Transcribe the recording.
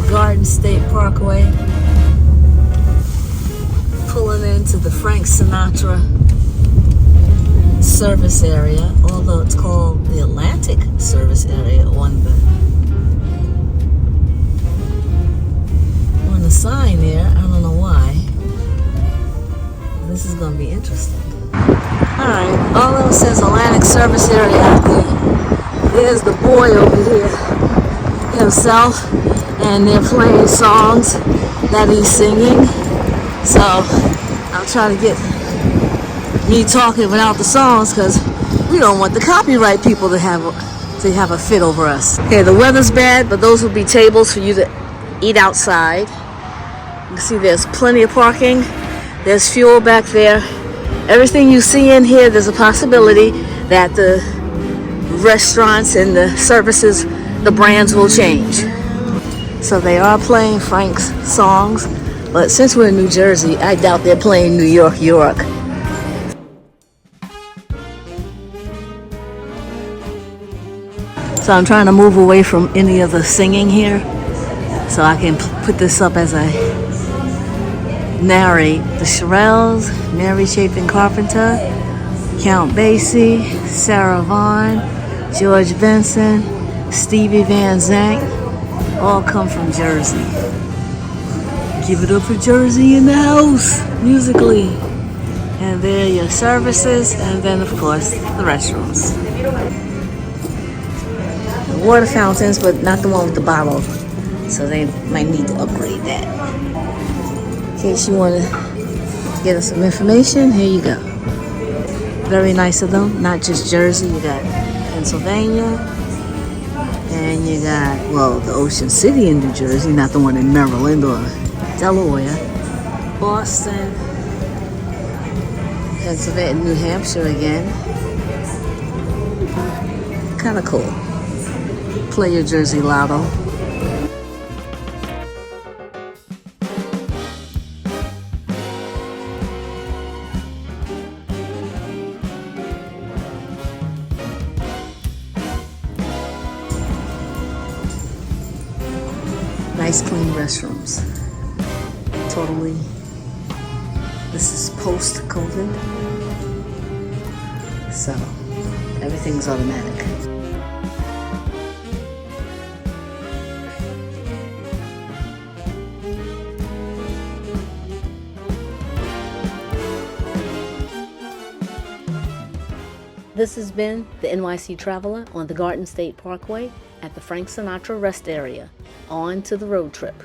Garden State Parkway, pulling into the Frank Sinatra service area, although it's called the Atlantic service area on the sign there. I don't know why. This is going to be interesting. Alright, although it says Atlantic service area out there, there's the boy over here himself, and they're playing songs that he's singing. So I'll try to get me talking without the songs, because we don't want the copyright people to have a fit over us. Okay, the weather's bad, but those will be tables for you to eat outside. You can see there's plenty of parking. There's fuel back there. Everything you see in here, there's a possibility that the restaurants and the services, the brands will change. So they are playing Frank's songs, but since we're in New Jersey, I doubt they're playing New York, York. So I'm trying to move away from any of the singing here, so I can put this up as I narrate. The Shirelles, Mary Chapin Carpenter, Count Basie, Sarah Vaughan, George Benson, Stevie Van Zandt, all come from Jersey. Give it up for Jersey in the house, musically. And there are your services, and then of course the restrooms. The water fountains, but not the one with the bottle, so they might need to upgrade that. In case you want to get us some information, here you go. Very nice of them, not just Jersey. You got Pennsylvania, and you got, well, the Ocean City in New Jersey, not the one in Maryland or Delaware, Boston, Pennsylvania, New Hampshire again. Kind of cool. Play your Jersey Lotto. Nice clean restrooms. Totally. This is post-COVID, so everything's automatic. This has been the NYC Traveler on the Garden State Parkway at the Frank Sinatra Rest Area. On to the road trip.